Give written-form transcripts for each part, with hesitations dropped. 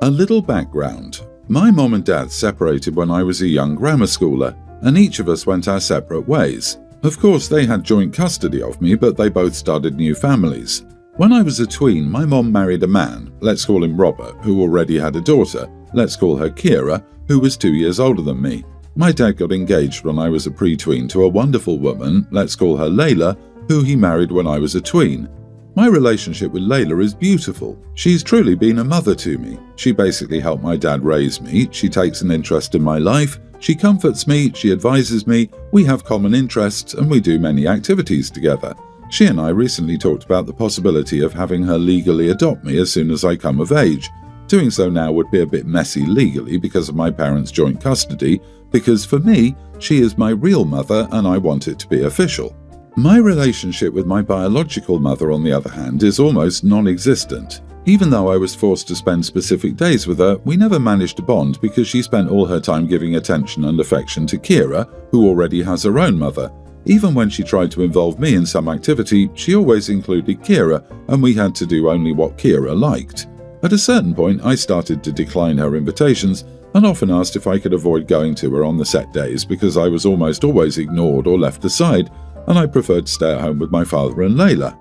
A little background. My mom and dad separated when I was a young grammar schooler, and each of us went our separate ways. Of course, they had joint custody of me, but they both started new families. When I was a tween, my mom married a man, let's call him Robert, who already had a daughter, let's call her Kira, who was 2 years older than me. My dad got engaged when I was a pre-tween to a wonderful woman, let's call her Layla, who he married when I was a tween. My relationship with Layla is beautiful. She's truly been a mother to me. She basically helped my dad raise me, she takes an interest in my life, she comforts me, she advises me, we have common interests, and we do many activities together. She and I recently talked about the possibility of having her legally adopt me as soon as I come of age. Doing so now would be a bit messy legally because of my parents' joint custody, because for me, she is my real mother and I want it to be official. My relationship with my biological mother, on the other hand, is almost non-existent. Even though I was forced to spend specific days with her, we never managed to bond because she spent all her time giving attention and affection to Kira, who already has her own mother. Even when she tried to involve me in some activity, she always included Kira, and we had to do only what Kira liked. At a certain point, I started to decline her invitations and often asked if I could avoid going to her on the set days because I was almost always ignored or left aside, and I preferred to stay at home with my father and Layla.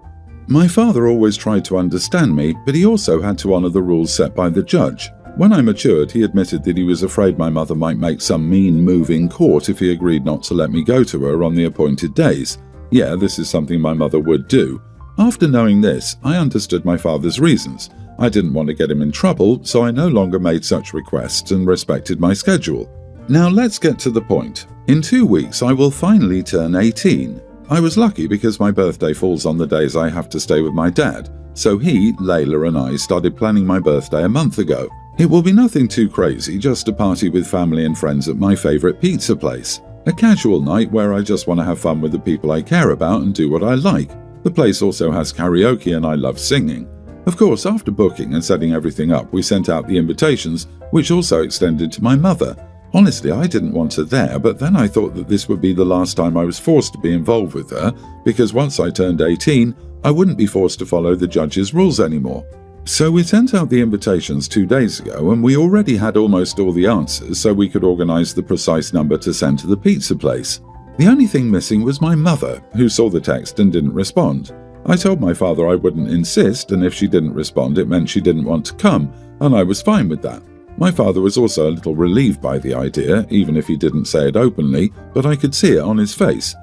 My father always tried to understand me, but he also had to honour the rules set by the judge. When I matured, he admitted that he was afraid my mother might make some mean move in court if he agreed not to let me go to her on the appointed days. Yeah, this is something my mother would do. After knowing this, I understood my father's reasons. I didn't want to get him in trouble, so I no longer made such requests and respected my schedule. Now let's get to the point. In 2 weeks, I will finally turn 18. I was lucky because my birthday falls on the days I have to stay with my dad, so he, Layla and I started planning my birthday a month ago. It will be nothing too crazy, just a party with family and friends at my favourite pizza place. A casual night where I just want to have fun with the people I care about and do what I like. The place also has karaoke and I love singing. Of course, after booking and setting everything up, we sent out the invitations, which also extended to my mother. Honestly, I didn't want her there, but then I thought that this would be the last time I was forced to be involved with her, because once I turned 18, I wouldn't be forced to follow the judge's rules anymore. So we sent out the invitations 2 days ago, and we already had almost all the answers, so we could organise the precise number to send to the pizza place. The only thing missing was my mother, who saw the text and didn't respond. I told my father I wouldn't insist, and if she didn't respond, it meant she didn't want to come, and I was fine with that. My father was also a little relieved by the idea, even if he didn't say it openly, but I could see it on his face.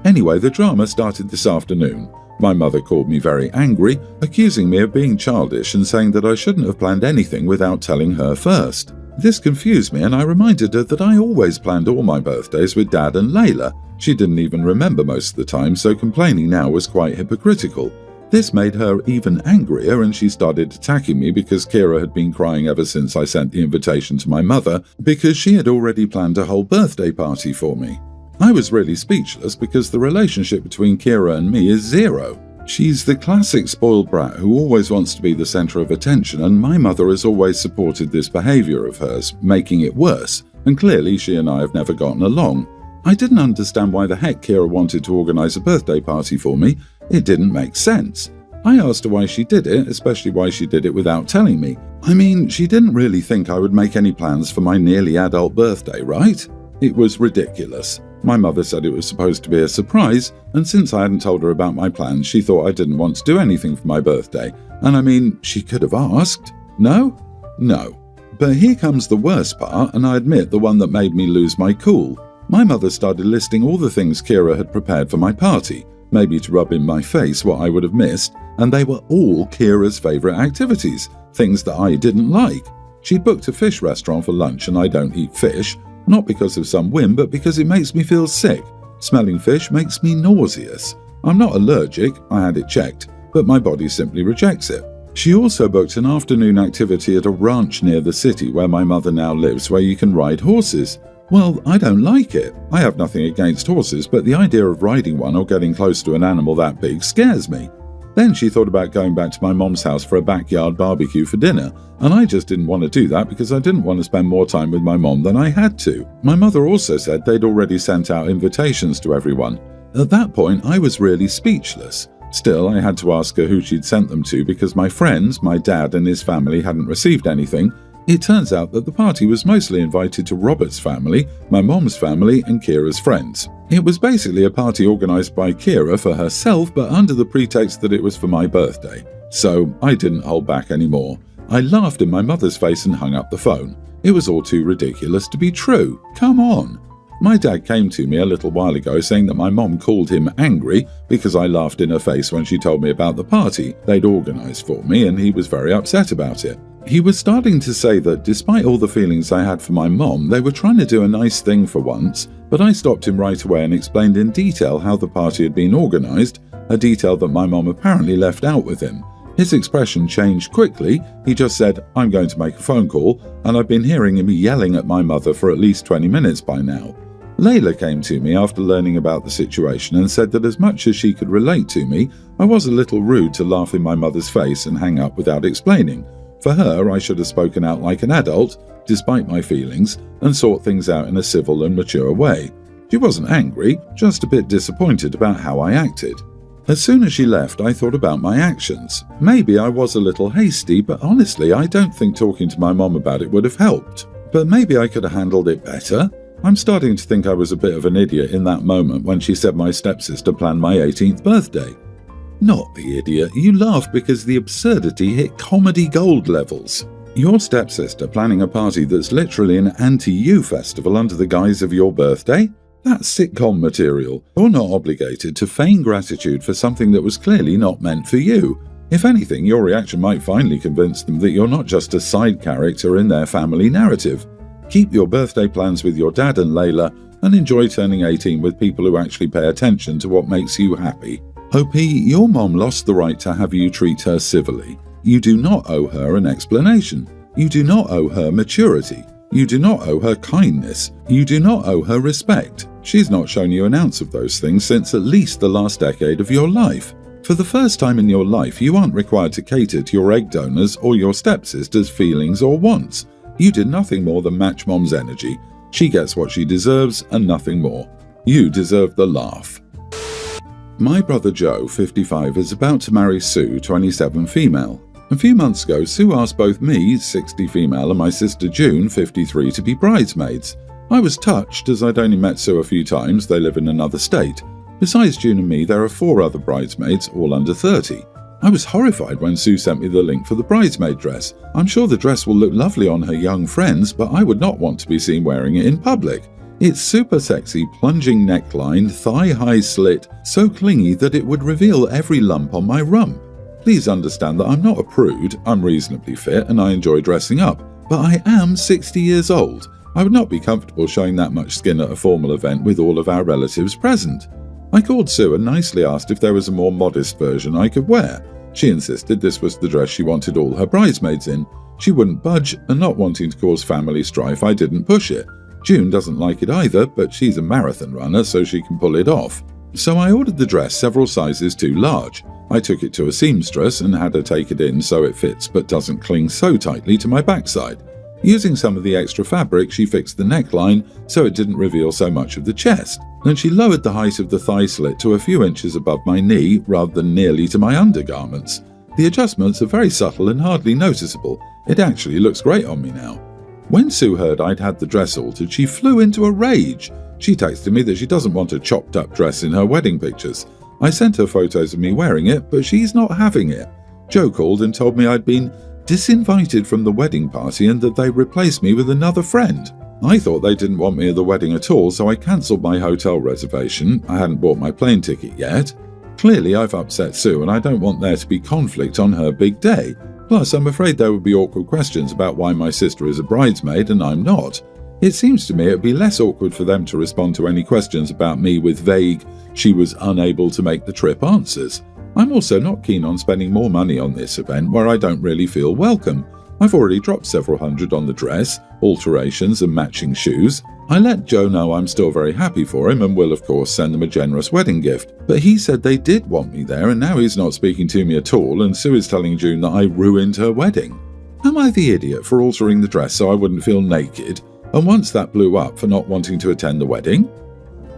Anyway, the drama started this afternoon. My mother called me very angry, accusing me of being childish and saying that I shouldn't have planned anything without telling her first. This confused me and I reminded her that I always planned all my birthdays with Dad and Layla. She didn't even remember most of the time, so complaining now was quite hypocritical. This made her even angrier and she started attacking me because Kira had been crying ever since I sent the invitation to my mother because she had already planned a whole birthday party for me. I was really speechless because the relationship between Kira and me is zero. She's the classic spoiled brat who always wants to be the centre of attention, and my mother has always supported this behaviour of hers, making it worse, and clearly she and I have never gotten along. I didn't understand why the heck Kira wanted to organise a birthday party for me. It didn't make sense. I asked her why she did it, especially why she did it without telling me. I mean, she didn't really think I would make any plans for my nearly adult birthday, right? It was ridiculous. My mother said it was supposed to be a surprise, and since I hadn't told her about my plans, she thought I didn't want to do anything for my birthday. And I mean, she could have asked. No? No. But here comes the worst part, and I admit the one that made me lose my cool. My mother started listing all the things Kira had prepared for my party, maybe to rub in my face what I would have missed, and they were all Kira's favourite activities, things that I didn't like. She'd booked a fish restaurant for lunch and I don't eat fish, not because of some whim, but because it makes me feel sick. Smelling fish makes me nauseous. I'm not allergic, I had it checked, but my body simply rejects it. She also booked an afternoon activity at a ranch near the city where my mother now lives where you can ride horses. Well, I don't like it. I have nothing against horses, but the idea of riding one or getting close to an animal that big scares me. Then she thought about going back to my mom's house for a backyard barbecue for dinner, and I just didn't want to do that because I didn't want to spend more time with my mom than I had to. My mother also said they'd already sent out invitations to everyone. At that point, I was really speechless. Still, I had to ask her who she'd sent them to because my friends, my dad and his family hadn't received anything, It turns out that the party was mostly invited to Robert's family, my mom's family, and Kira's friends. It was basically a party organised by Kira for herself, but under the pretext that it was for my birthday. So I didn't hold back anymore. I laughed in my mother's face and hung up the phone. It was all too ridiculous to be true. Come on. My dad came to me a little while ago saying that my mom called him angry because I laughed in her face when she told me about the party they'd organised for me, and he was very upset about it. He was starting to say that despite all the feelings I had for my mom, they were trying to do a nice thing for once, but I stopped him right away and explained in detail how the party had been organised, a detail that my mom apparently left out with him. His expression changed quickly. He just said, "I'm going to make a phone call," and I've been hearing him yelling at my mother for at least 20 minutes by now. Layla came to me after learning about the situation and said that as much as she could relate to me, I was a little rude to laugh in my mother's face and hang up without explaining. For her, I should have spoken out like an adult, despite my feelings, and sought things out in a civil and mature way. She wasn't angry, just a bit disappointed about how I acted. As soon as she left, I thought about my actions. Maybe I was a little hasty, but honestly, I don't think talking to my mom about it would have helped. But maybe I could have handled it better. I'm starting to think I was a bit of an idiot in that moment when she said my stepsister planned my 18th birthday. Not the idiot, you laugh because the absurdity hit comedy gold levels. Your stepsister planning a party that's literally an anti-you festival under the guise of your birthday? That's sitcom material. You're not obligated to feign gratitude for something that was clearly not meant for you. If anything, your reaction might finally convince them that you're not just a side character in their family narrative. Keep your birthday plans with your dad and Layla, and enjoy turning 18 with people who actually pay attention to what makes you happy. OP, your mom lost the right to have you treat her civilly. You do not owe her an explanation. You do not owe her maturity. You do not owe her kindness. You do not owe her respect. She's not shown you an ounce of those things since at least the last decade of your life. For the first time in your life, you aren't required to cater to your egg donors or your stepsister's feelings or wants. You did nothing more than match mom's energy. She gets what she deserves and nothing more. You deserve the laugh. My brother Joe, 55, is about to marry Sue, 27, female. A few months ago, Sue asked both me, 60 female, and my sister June, 53, to be bridesmaids. I was touched as I'd only met Sue a few times, they live in another state. Besides June and me, there are 4 other bridesmaids, all under 30. I was horrified when Sue sent me the link for the bridesmaid dress. I'm sure the dress will look lovely on her young friends, but I would not want to be seen wearing it in public. It's super sexy, plunging neckline, thigh-high slit, so clingy that it would reveal every lump on my rump. Please understand that I'm not a prude, I'm reasonably fit and I enjoy dressing up, but I am 60 years old. I would not be comfortable showing that much skin at a formal event with all of our relatives present. I called Sue and nicely asked if there was a more modest version I could wear. She insisted this was the dress she wanted all her bridesmaids in. She wouldn't budge, and not wanting to cause family strife, I didn't push it. June doesn't like it either, but she's a marathon runner, so she can pull it off. So I ordered the dress several sizes too large. I took it to a seamstress and had her take it in so it fits but doesn't cling so tightly to my backside. Using some of the extra fabric, she fixed the neckline so it didn't reveal so much of the chest. Then she lowered the height of the thigh slit to a few inches above my knee rather than nearly to my undergarments. The adjustments are very subtle and hardly noticeable. It actually looks great on me now. When Sue heard I'd had the dress altered, she flew into a rage. She texted me that she doesn't want a chopped up dress in her wedding pictures. I sent her photos of me wearing it, but she's not having it. Joe called and told me I'd been disinvited from the wedding party and that they replaced me with another friend. I thought they didn't want me at the wedding at all, so I cancelled my hotel reservation. I hadn't bought my plane ticket yet. Clearly I've upset Sue and I don't want there to be conflict on her big day. Plus, I'm afraid there would be awkward questions about why my sister is a bridesmaid and I'm not. It seems to me it would be less awkward for them to respond to any questions about me with vague, "she was unable to make the trip" answers. I'm also not keen on spending more money on this event where I don't really feel welcome. I've already dropped several hundred on the dress, alterations and matching shoes. I let Joe know I'm still very happy for him and will of course send them a generous wedding gift. But he said they did want me there and now he's not speaking to me at all and Sue is telling June that I ruined her wedding. Am I the idiot for altering the dress so I wouldn't feel naked? And once that blew up for not wanting to attend the wedding?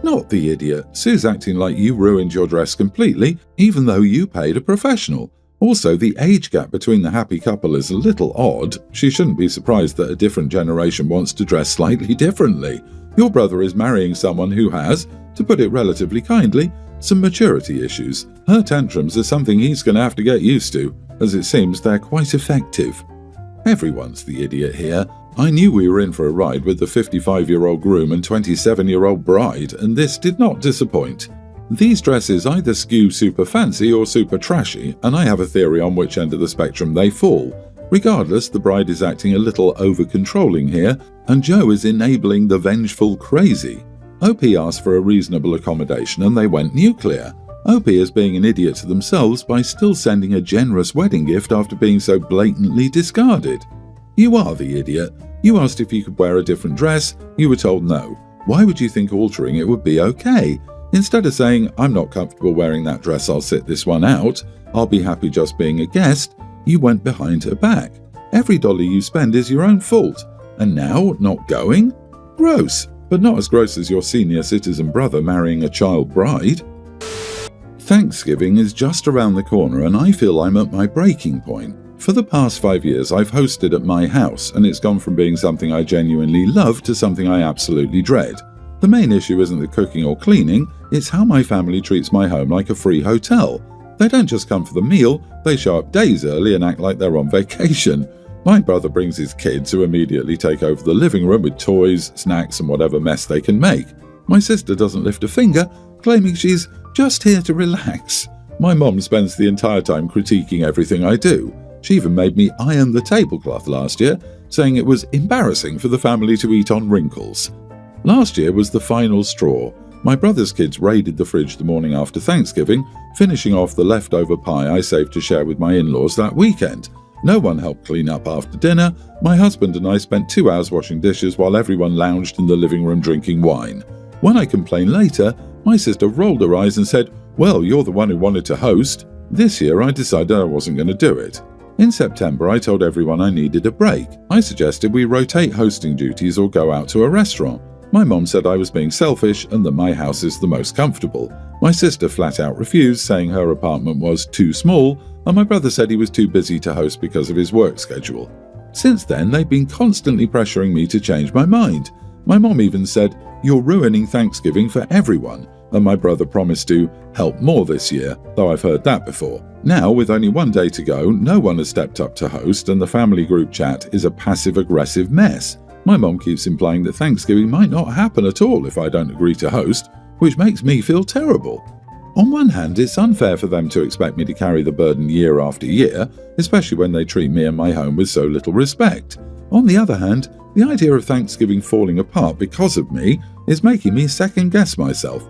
Not the idiot. Sue's acting like you ruined your dress completely, even though you paid a professional. Also, the age gap between the happy couple is a little odd. She shouldn't be surprised that a different generation wants to dress slightly differently. Your brother is marrying someone who has, to put it relatively kindly, some maturity issues. Her tantrums are something he's going to have to get used to, as it seems they're quite effective. Everyone's the idiot here. I knew we were in for a ride with the 55-year-old groom and 27-year-old bride, and this did not disappoint. These dresses either skew super fancy or super trashy, and I have a theory on which end of the spectrum they fall. Regardless, the bride is acting a little over-controlling here, and Joe is enabling the vengeful crazy. OP asked for a reasonable accommodation and they went nuclear. OP is being an idiot to themselves by still sending a generous wedding gift after being so blatantly discarded. You are the idiot. You asked if you could wear a different dress. You were told no. Why would you think altering it would be okay? Instead of saying, I'm not comfortable wearing that dress, I'll sit this one out, I'll be happy just being a guest, you went behind her back. Every dollar you spend is your own fault. And now, not going? Gross, but not as gross as your senior citizen brother marrying a child bride. Thanksgiving is just around the corner and I feel I'm at my breaking point. For the past 5 years, I've hosted at my house, and it's gone from being something I genuinely love to something I absolutely dread. The main issue isn't the cooking or cleaning, it's how my family treats my home like a free hotel. They don't just come for the meal, they show up days early and act like they're on vacation. My brother brings his kids who immediately take over the living room with toys, snacks and whatever mess they can make. My sister doesn't lift a finger, claiming she's just here to relax. My mom spends the entire time critiquing everything I do. She even made me iron the tablecloth last year, saying it was embarrassing for the family to eat on wrinkles. Last year was the final straw. My brother's kids raided the fridge the morning after Thanksgiving, finishing off the leftover pie I saved to share with my in-laws that weekend. No one helped clean up after dinner. My husband and I spent 2 hours washing dishes while everyone lounged in the living room drinking wine. When I complained later, my sister rolled her eyes and said, "Well, you're the one who wanted to host." This year I decided I wasn't going to do it. In September, I told everyone I needed a break. I suggested we rotate hosting duties or go out to a restaurant. My mom said I was being selfish and that my house is the most comfortable. My sister flat out refused, saying her apartment was too small, and my brother said he was too busy to host because of his work schedule. Since then, they've been constantly pressuring me to change my mind. My mom even said, "You're ruining Thanksgiving for everyone," and my brother promised to help more this year, though I've heard that before. Now, with only 1 day to go, no one has stepped up to host, and the family group chat is a passive-aggressive mess. My mom keeps implying that Thanksgiving might not happen at all if I don't agree to host, which makes me feel terrible. On one hand, it's unfair for them to expect me to carry the burden year after year, especially when they treat me and my home with so little respect. On the other hand, the idea of Thanksgiving falling apart because of me is making me second-guess myself.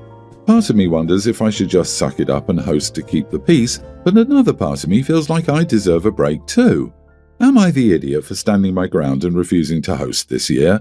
Part of me wonders if I should just suck it up and host to keep the peace, but another part of me feels like I deserve a break too. Am I the idiot for standing my ground and refusing to host this year?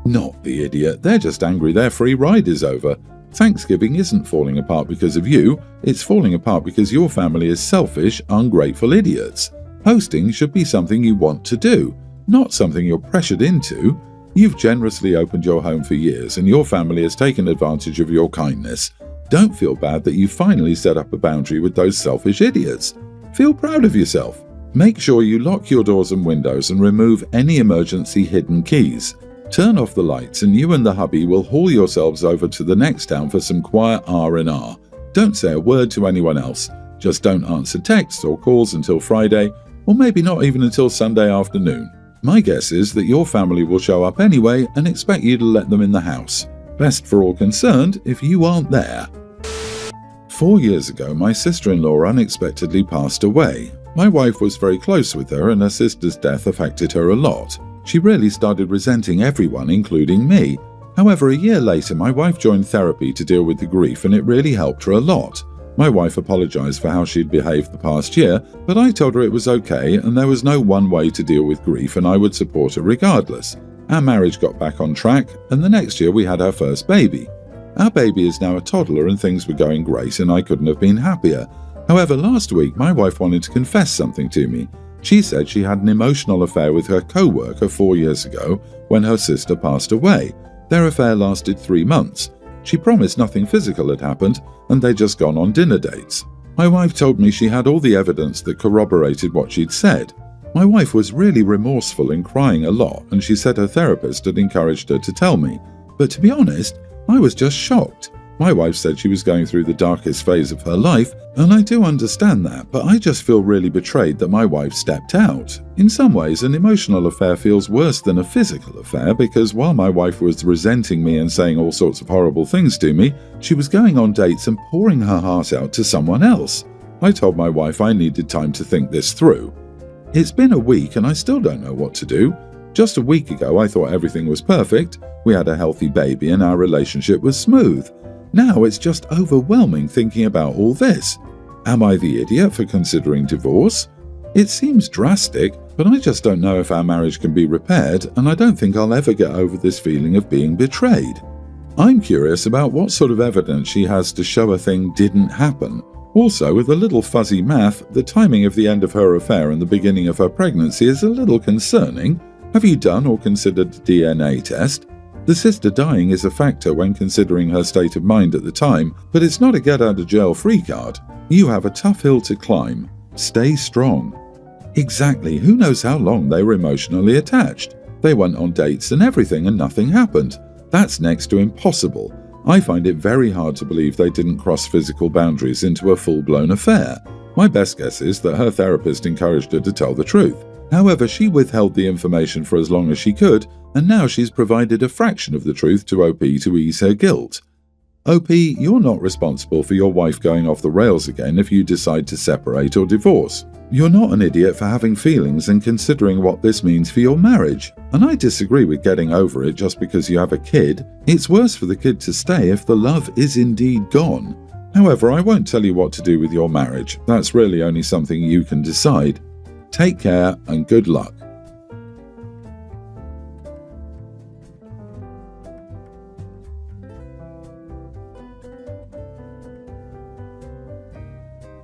Not the idiot, they're just angry their free ride is over. Thanksgiving isn't falling apart because of you, it's falling apart because your family is selfish, ungrateful idiots. Hosting should be something you want to do, not something you're pressured into. You've generously opened your home for years and your family has taken advantage of your kindness. Don't feel bad that you finally set up a boundary with those selfish idiots. Feel proud of yourself. Make sure you lock your doors and windows and remove any emergency hidden keys. Turn off the lights and you and the hubby will haul yourselves over to the next town for some quiet R&R. Don't say a word to anyone else. Just don't answer texts or calls until Friday, or maybe not even until Sunday afternoon. My guess is that your family will show up anyway and expect you to let them in the house. Best for all concerned if you aren't there. 4 years ago, my sister-in-law unexpectedly passed away. My wife was very close with her and her sister's death affected her a lot. She really started resenting everyone, including me. However, a year later, my wife joined therapy to deal with the grief and it really helped her a lot. My wife apologized for how she'd behaved the past year, but I told her it was okay and there was no one way to deal with grief and I would support her regardless. Our marriage got back on track and the next year we had our first baby. Our baby is now a toddler and things were going great and I couldn't have been happier. However, last week my wife wanted to confess something to me. She said she had an emotional affair with her co-worker 4 years ago when her sister passed away. Their affair lasted 3 months. She promised nothing physical had happened and they'd just gone on dinner dates. My wife told me she had all the evidence that corroborated what she'd said. My wife was really remorseful and crying a lot, and she said her therapist had encouraged her to tell me. But to be honest, I was just shocked. My wife said she was going through the darkest phase of her life, and I do understand that, but I just feel really betrayed that my wife stepped out. In some ways, an emotional affair feels worse than a physical affair because while my wife was resenting me and saying all sorts of horrible things to me, she was going on dates and pouring her heart out to someone else. I told my wife I needed time to think this through. It's been a week and I still don't know what to do. Just a week ago I thought everything was perfect, we had a healthy baby and our relationship was smooth. Now it's just overwhelming thinking about all this. Am I the idiot for considering divorce? It seems drastic, but I just don't know if our marriage can be repaired, and I don't think I'll ever get over this feeling of being betrayed. I'm curious about what sort of evidence she has to show a thing didn't happen. Also, with a little fuzzy math, the timing of the end of her affair and the beginning of her pregnancy is a little concerning. Have you done or considered a DNA test? The sister dying is a factor when considering her state of mind at the time, but it's not a get-out-of-jail-free card. You have a tough hill to climb. Stay strong. Exactly, who knows how long they were emotionally attached? They went on dates and everything and nothing happened. That's next to impossible. I find it very hard to believe they didn't cross physical boundaries into a full-blown affair. My best guess is that her therapist encouraged her to tell the truth. However, she withheld the information for as long as she could, and now she's provided a fraction of the truth to OP to ease her guilt. OP, you're not responsible for your wife going off the rails again if you decide to separate or divorce. You're not an idiot for having feelings and considering what this means for your marriage. And I disagree with getting over it just because you have a kid. It's worse for the kid to stay if the love is indeed gone. However, I won't tell you what to do with your marriage. That's really only something you can decide. Take care and good luck.